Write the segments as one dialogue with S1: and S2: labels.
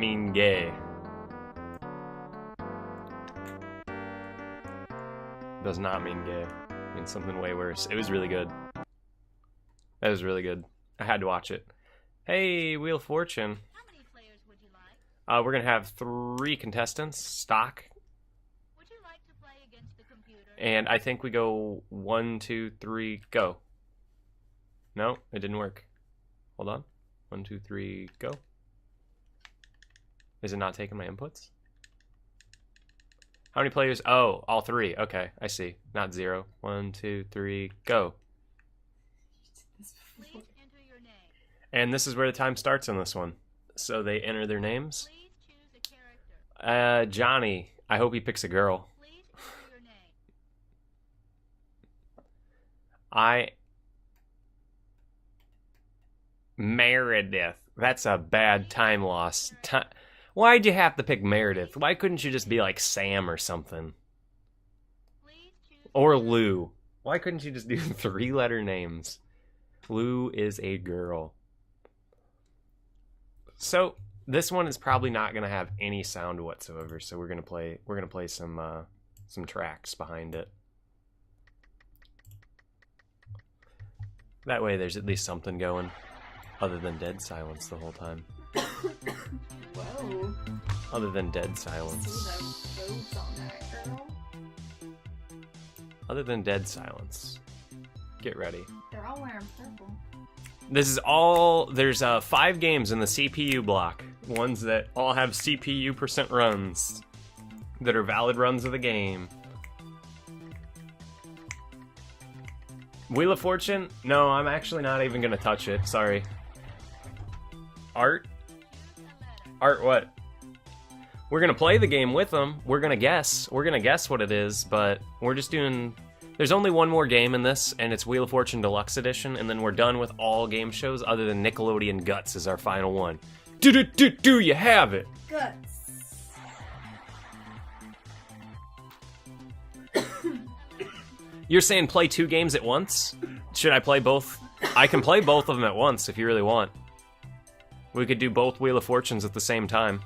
S1: mean gay. Does not mean gay. It means something way worse. It was really good. That was really good. I had to watch it. Hey, Wheel of Fortune.
S2: How many players would you like?
S1: We're gonna have 3 contestants, stock,
S2: Would you like to play against the computer?
S1: and I think we go 1, 2, 3, go. No, it didn't work. Hold on. 1, 2, 3, go. Is it not taking my inputs? How many players? Oh, all 3. Okay, I see. Not 0. 1, 2, 3, go.
S2: Please enter your name.
S1: And this is where the time starts on this one. So they enter their names.
S2: Please choose a character.
S1: Johnny. I hope he picks a girl.
S2: Please enter your name.
S1: Meredith. That's a bad time loss. Why'd you have to pick Meredith? Why couldn't you just be like Sam or something?
S2: Please choose
S1: Or Lou. Why couldn't you just do 3-letter names? Lou is a girl. So this one is probably not gonna have any sound whatsoever. So we're gonna play some tracks behind it. That way, there's at least something going, other than dead silence the whole time.
S3: Whoa.
S1: Other than dead silence.
S3: See the boobs on that girl?
S1: Other than dead silence. Get ready.
S3: They're all wearing purple.
S1: This is all. There's 5 games in the CPU block. Ones that all have CPU % runs. That are valid runs of the game. Wheel of Fortune? No, I'm actually not even gonna touch it. Sorry. Art? Art what? We're gonna play the game with them. We're gonna guess. We're gonna guess what it is, but we're just doing... There's only one more game in this, and it's Wheel of Fortune Deluxe Edition, and then we're done with all game shows other than Nickelodeon Guts is our final one. Do you have it?
S3: Guts.
S1: You're saying play 2 games at once? Should I play both? I can play both of them at once if you really want. We could do both Wheel of Fortunes at the same time.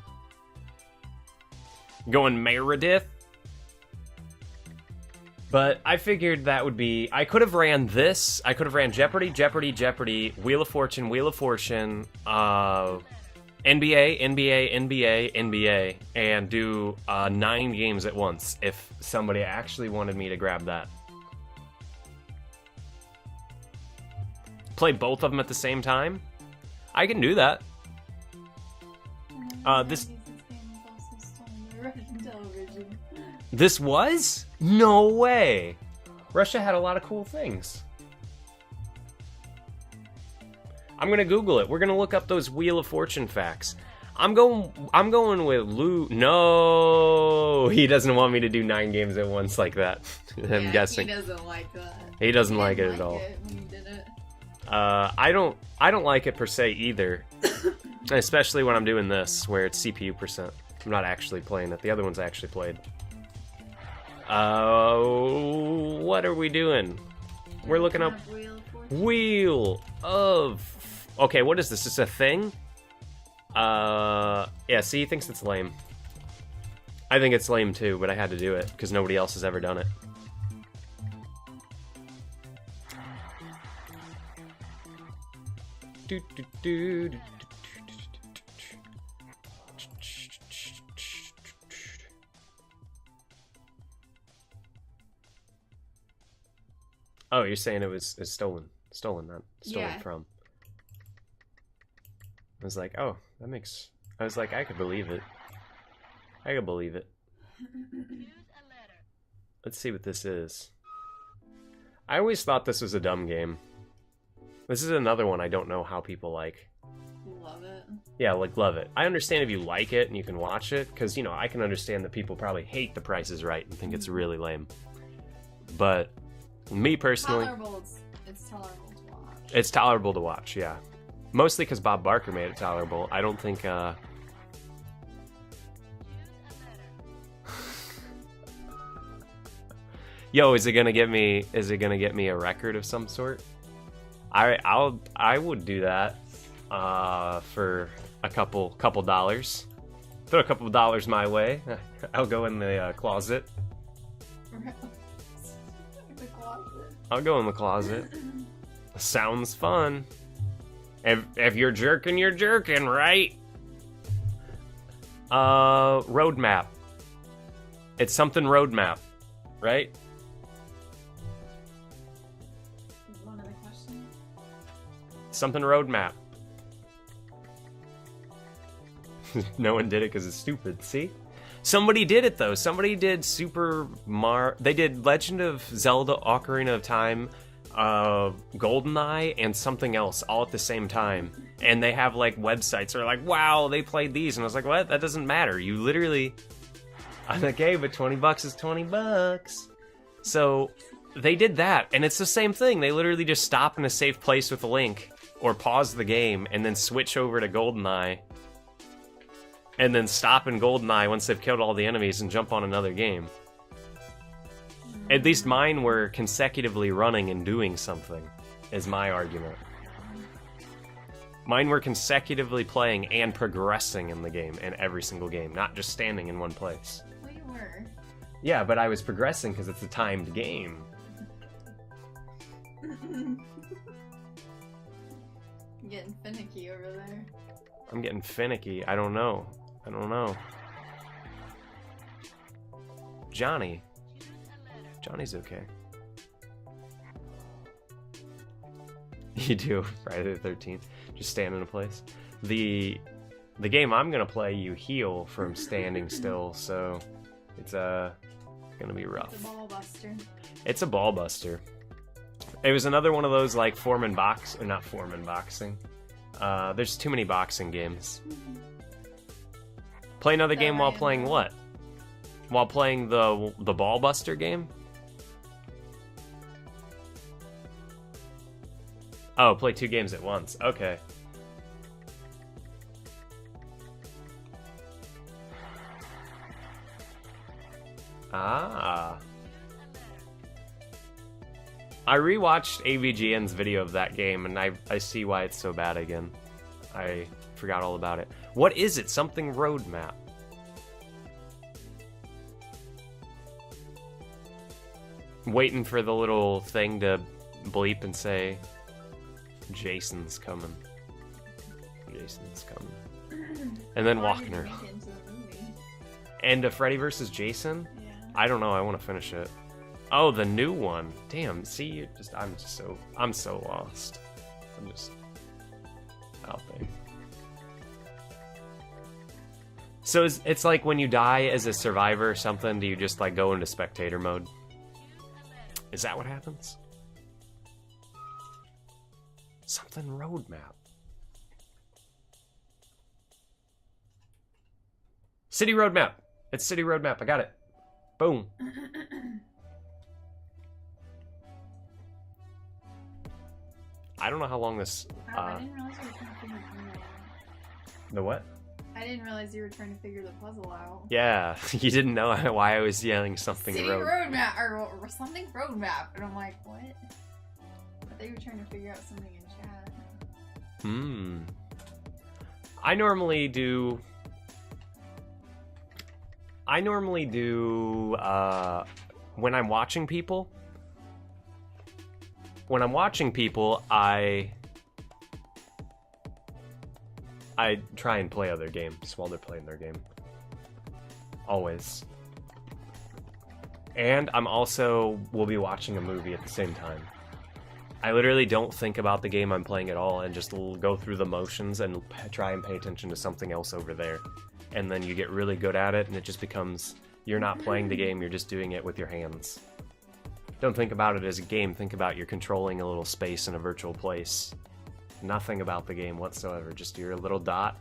S1: Going Meredith? But I figured that would be... I could have ran this. I could have ran Jeopardy, Jeopardy, Jeopardy, Wheel of Fortune, NBA, NBA, and do 9 games at once if somebody actually wanted me to grab that. Play both of them at the same time? I can do that. This This was? No way. Russia had a lot of cool things. I'm gonna Google it. We're gonna look up those Wheel of Fortune facts. I'm going with Lou. No, he doesn't want me to do 9 games at once like that. I'm guessing
S3: He doesn't like that.
S1: he doesn't like it at all.
S3: When you did it.
S1: I don't like it per se either. Especially when I'm doing this, where it's CPU %. I'm not actually playing it. The other one's actually played. What are we doing? We're looking up Wheel of... Okay, what is this? Is this a thing? Yeah, see, he thinks it's lame. I think it's lame too, but I had to do it, because nobody else has ever done it. Oh, you're saying it was stolen. Stolen, not stolen
S3: Yeah.
S1: from. I was like, oh, that makes... I was like, I could believe it. I could believe it.
S2: choose a letter.
S1: Let's see what this is. I always thought this was a dumb game. This is another one I don't know how people like.
S3: Love it.
S1: Yeah, like, love it. I understand if you like it and you can watch it, because, you know, I can understand that people probably hate The Price is Right and think it's really lame. But, me personally...
S3: Tolerable. It's tolerable to watch.
S1: It's tolerable to watch, yeah. Mostly because Bob Barker made it tolerable. I don't think,
S2: Choose a letter.
S1: Yo, is it gonna get me a record of some sort? I would do that for a couple dollars. Throw a couple of dollars my way. I'll go in the closet.
S3: The closet.
S1: I'll go in the closet. Sounds fun. If you're jerking, right? Roadmap. It's something roadmap, right?
S3: One other question.
S1: Something roadmap. No one did it because it's stupid, see? Somebody did it, though. Somebody did They did Legend of Zelda Ocarina of Time, GoldenEye, and something else all at the same time. And they have, like, websites that are like, wow, they played these. And I was like, what? That doesn't matter. You literally... I'm like, hey, but $20 is $20. So, they did that. And it's the same thing. They literally just stop in a safe place with a link, or pause the game, and then switch over to GoldenEye. And then stop in GoldenEye once they've killed all the enemies and jump on another game. At least mine were consecutively running and doing something, is my argument. Mine were consecutively playing and progressing in the game, in every single game, not just standing in one place.
S3: Well, you were.
S1: Yeah, but I was progressing because it's a timed game.
S3: Getting finicky over there.
S1: I'm getting finicky. I don't know. Johnny. Johnny's okay. You do, Friday the 13th. Just stand in a place. The game I'm gonna play, you heal from standing still, so it's gonna be rough.
S3: It's a ball buster.
S1: It's a ball buster. It was another one of those like not Foreman boxing. There's too many boxing games. Play another game while playing what? While playing the ball buster game? Oh, play 2 games at once. Okay. Ah. I rewatched AVGN's video of that game, and I see why it's so bad again. I forgot all about it. What is it? Something roadmap. Waiting for the little thing to bleep and say, Jason's coming. Jason's coming. And then
S3: Why did you
S1: Walkner.
S3: make it into the movie?
S1: And Freddy vs. Jason?
S3: Yeah.
S1: I don't know. I want to finish it. Oh, the new one. Damn. See, I'm so lost. I'm just out there. So it's like when you die as a survivor or something, do you just like go into spectator mode? Is that what happens? Something roadmap. City roadmap. It's city roadmap. I got it. Boom. I don't know how long this.
S3: I didn't realize you were trying to figure the puzzle out.
S1: The what?
S3: I didn't realize you were trying to figure the puzzle out.
S1: Yeah, you didn't know why I was yelling something
S3: City
S1: road.
S3: roadmap or something roadmap, and I'm like, what? I thought you were trying to figure out something in chat.
S1: I normally do when I'm watching people. When I'm watching people, I try and play other games while they're playing their game. Always. And I'm also will be watching a movie at the same time. I literally don't think about the game I'm playing at all and just go through the motions and try and pay attention to something else over there. And then you get really good at it and it just becomes, you're not playing the game, you're just doing it with your hands. Don't think about it as a game, think about you're controlling a little space in a virtual place. Nothing about the game whatsoever, just your little dot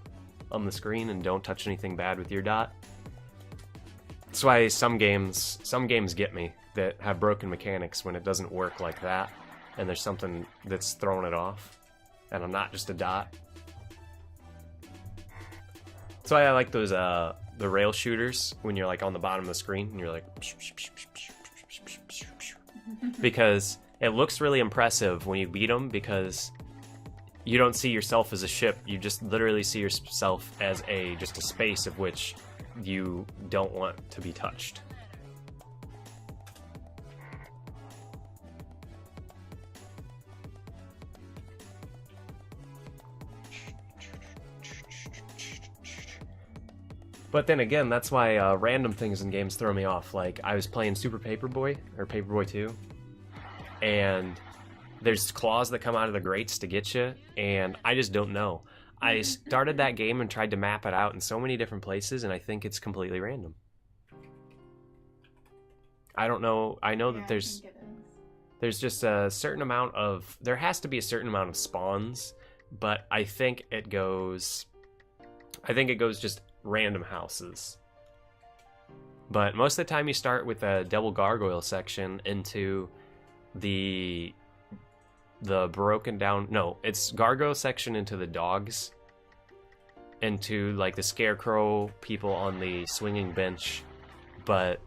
S1: on the screen, and don't touch anything bad with your dot. That's why some games get me that have broken mechanics when it doesn't work like that, and there's something that's throwing it off, and I'm not just a dot. That's why I like those the rail shooters when you're like on the bottom of the screen and you're like because it looks really impressive when you beat them, because you don't see yourself as a ship. You just literally see yourself as just a space of which you don't want to be touched. But then again, that's why random things in games throw me off. Like, I was playing Super Paperboy, or Paperboy 2, and there's claws that come out of the grates to get you, and I just don't know. I started that game and tried to map it out in so many different places, and I think it's completely random. I don't know. I know that there's just a certain amount of... There has to be a certain amount of spawns, but I think it goes just random houses. But most of the time you start with a double gargoyle section into the broken down... No, it's gargoyle section into the dogs, into like the scarecrow people on the swinging bench, but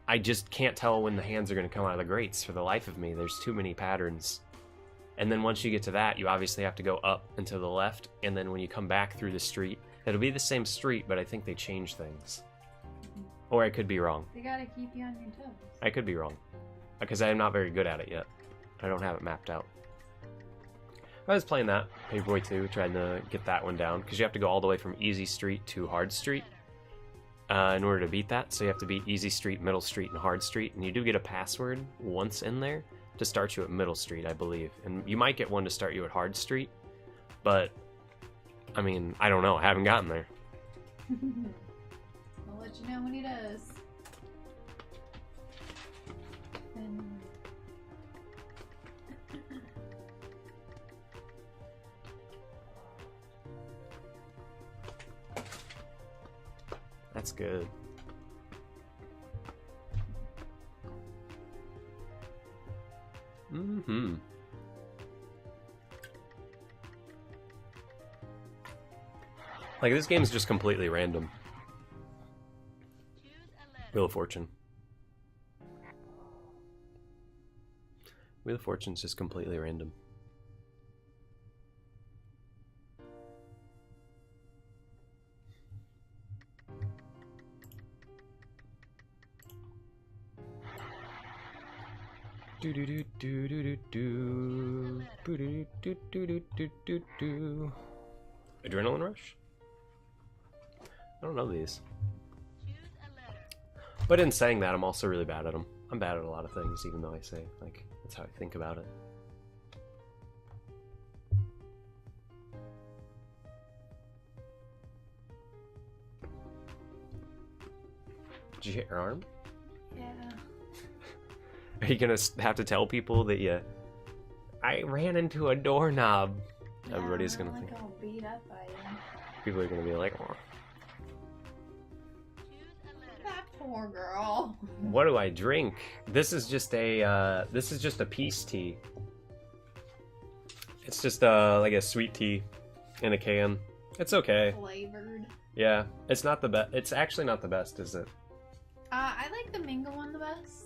S1: I just can't tell when the hands are going to come out of the grates for the life of me. There's too many patterns. And then once you get to that, you obviously have to go up and to the left, and then when you come back through the street, it'll be the same street, but I think they changed things. Or I could be wrong.
S3: They gotta keep you on your toes.
S1: I could be wrong, because I am not very good at it yet. I don't have it mapped out. I was playing that, Paperboy 2, trying to get that one down, because you have to go all the way from Easy Street to Hard Street in order to beat that. So you have to beat Easy Street, Middle Street, and Hard Street, and you do get a password once in there to start you at Middle Street, I believe. And you might get one to start you at Hard Street, but, I mean, I don't know. I haven't gotten there.
S3: I'll let you know when he does.
S1: That's good. Mm-hmm. Like, this game is just completely random. Wheel of Fortune. Wheel of Fortune's just completely random. Do do do do do do do do do do do do do. Adrenaline Rush? I don't know these. But in saying that, I'm also really bad at them. I'm bad at a lot of things, even though I say, like, that's how I think about it. Did you hit your arm?
S3: Yeah.
S1: Are you gonna have to tell people that I ran into a doorknob?
S3: Yeah,
S1: Everybody's gonna think.
S3: I'll beat up by you.
S1: People are gonna be like, oh,
S3: That poor girl.
S1: what do I drink? This is just a peace tea. It's just like a sweet tea in a can. It's okay.
S3: Flavored.
S1: Yeah, it's not the best. It's actually not the best, is it?
S3: I like the mango one the best.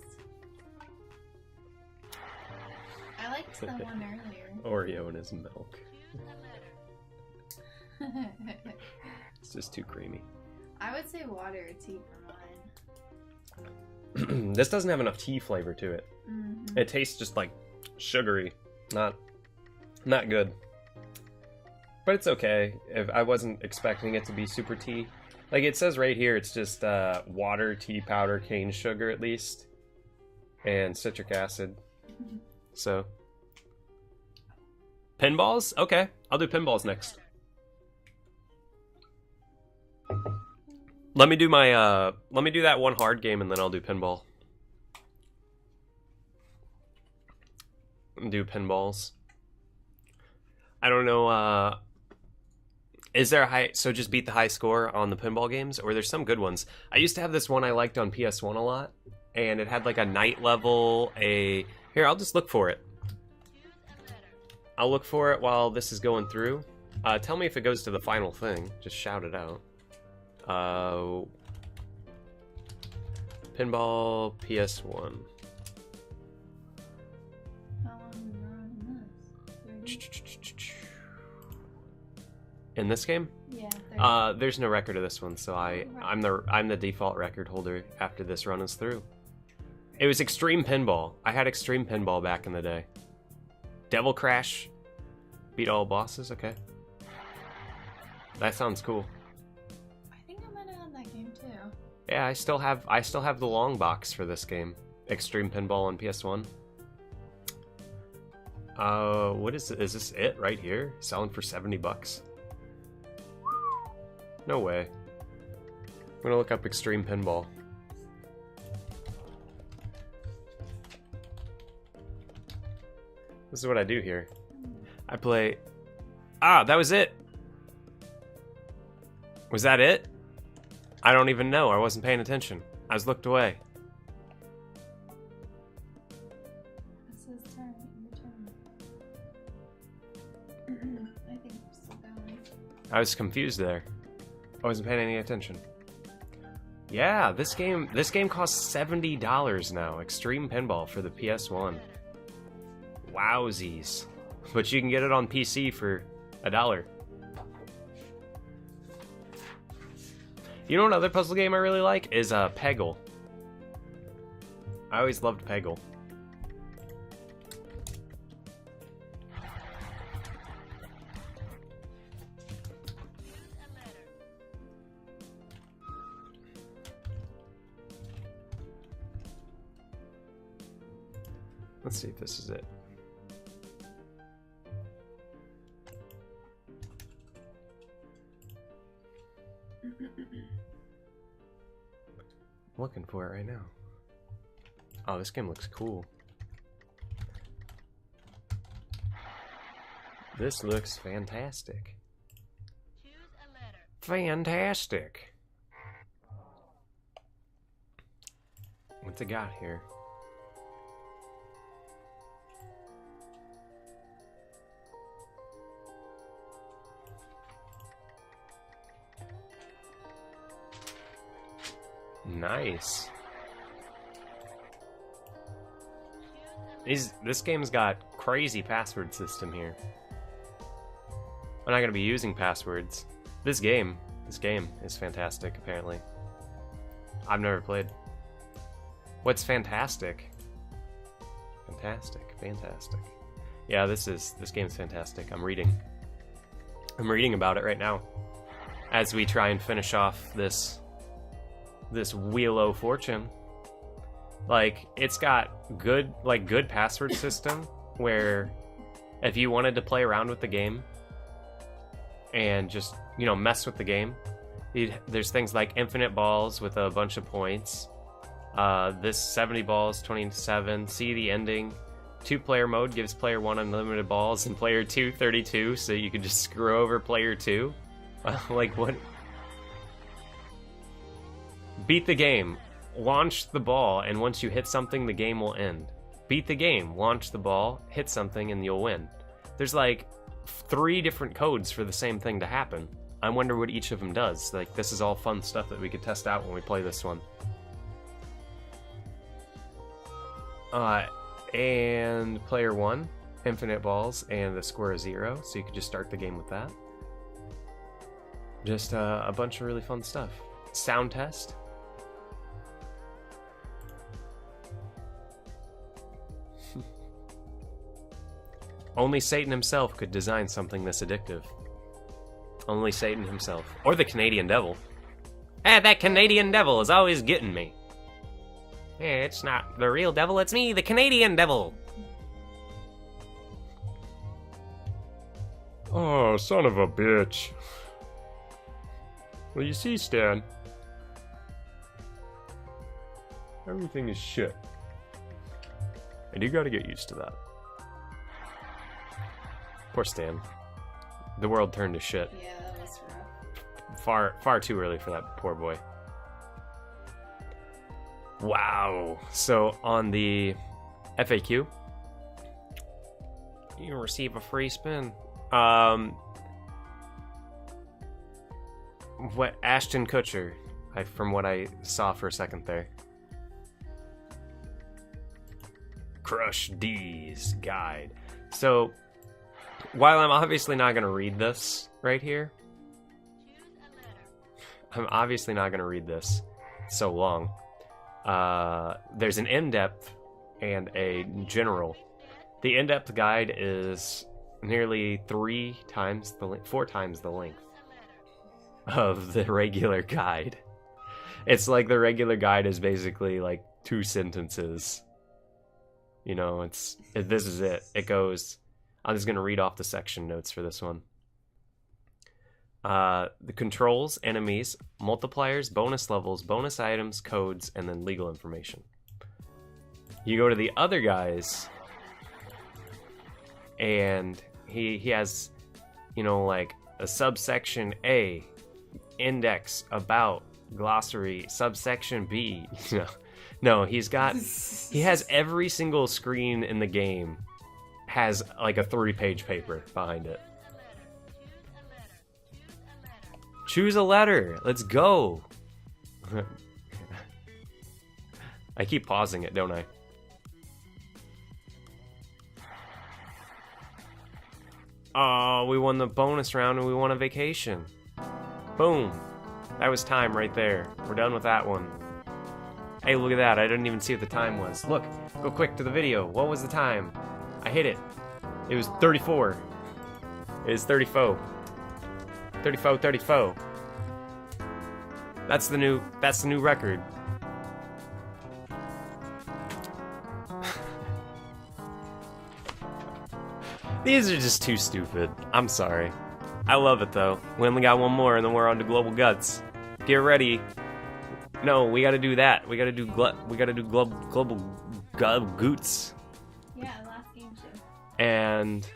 S3: I liked the one earlier.
S1: Oreo and his milk. It's just too creamy.
S3: I would say water or tea for mine.
S1: This doesn't have enough tea flavor to it.
S3: Mm-hmm.
S1: It tastes just like sugary, not good. But it's okay. If I wasn't expecting it to be super tea. Like it says right here, it's just water, tea powder, cane sugar at least, and citric acid. So, pinballs? Okay, I'll do pinballs next. Let me do that one hard game and then I'll do pinball. Do pinballs. I don't know, is there a high... So just beat the high score on the pinball games? Or there's some good ones. I used to have this one I liked on PS1 a lot. And it had like a night level, Here, I'll just look for it. I'll look for it while this is going through. Tell me if it goes to the final thing. Just shout it out. Pinball PS1.
S3: How long have you been running this?
S1: In this game?
S3: Yeah. There.
S1: There's no record of this one, so I'm the default record holder after this run is through. It was Extreme Pinball. I had Extreme Pinball back in the day. Devil Crash. Beat all bosses, okay. That sounds cool.
S3: I think I might have had that game too.
S1: Yeah, I still have the long box for this game. Extreme Pinball on PS1. What is it? Is this it right here? Selling for $70? No way. I'm gonna look up Extreme Pinball. This is what I do here. I play... Ah, that was it! Was that it? I don't even know. I wasn't paying attention. I was looked away.
S3: It says turn. Your turn. I think we're still going.
S1: I was confused there. I wasn't paying any attention. Yeah, this game costs $70 now. Extreme Pinball for the PS1. Wowsies. But you can get it on PC for $1. You know what other puzzle game I really like is Peggle. I always loved Peggle. Let's see if this is it. I'm looking for it right now. Oh, this game looks cool. This looks fantastic.
S2: Choose a letter.
S1: Fantastic. What's it got here? Nice. This game's got crazy password system here. I'm not gonna be using passwords. This game is fantastic, apparently. I've never played. What's fantastic? Fantastic. Yeah, this game's fantastic. I'm reading about it right now. As we try and finish off this Wheel o' Fortune. Like, it's got good password system where if you wanted to play around with the game and just, mess with the game, there's things like infinite balls with a bunch of points. This 70 balls, 27. See the ending. 2-player mode gives player 1 unlimited balls and player 2 32, so you can just screw over player 2. Like, what? Beat the game. Launch the ball, and once you hit something, the game will end. Beat the game. Launch the ball, hit something, and you'll win. There's like 3 different codes for the same thing to happen. I wonder what each of them does. Like, this is all fun stuff that we could test out when we play this one. And player 1, infinite balls, and the score is 0, so you could just start the game with that. Just a bunch of really fun stuff. Sound test. Only Satan himself could design something this addictive. Only Satan himself. Or the Canadian Devil. That Canadian Devil is always getting me. It's not the real devil, it's me, the Canadian Devil. Oh, son of a bitch. Well, you see, Stan. Everything is shit. And you gotta get used to that. Poor Stan. The world turned to shit.
S3: Yeah, that was rough.
S1: Far too early for that poor boy. Wow. So on the FAQ, you receive a free spin. What Ashton Kutcher, from what I saw for a second there. Crush D's guide. So while I'm obviously not going to read this right here, I'm obviously not going to read this. It's so long. There's an in-depth and a general. The in-depth guide is nearly 4 times the length of the regular guide. It's like the regular guide is basically like 2 sentences. You know, this is it. It goes. I'm just going to read off the section notes for this one. The controls, enemies, multipliers, bonus levels, bonus items, codes, and then legal information. You go to the other guys, and he has, you know, like a subsection A, index, about, glossary, subsection B. No, he has every single screen in the game has like a 3-page paper behind it. Choose a letter. Let's go. I keep pausing it, don't I? Oh, we won the bonus round and we won a vacation. Boom. That was time right there. We're done with that one. Hey, look at that. I didn't even see what the time was. Look, go quick to the video. What was the time? I hit it. It was 34. It is 34. 34. That's the new record. These are just too stupid. I'm sorry. I love it though. We only got one more and then we're on to Global Guts. Get ready. No, we gotta do that. We gotta do Global Goots.
S3: Yeah, last game show.
S1: And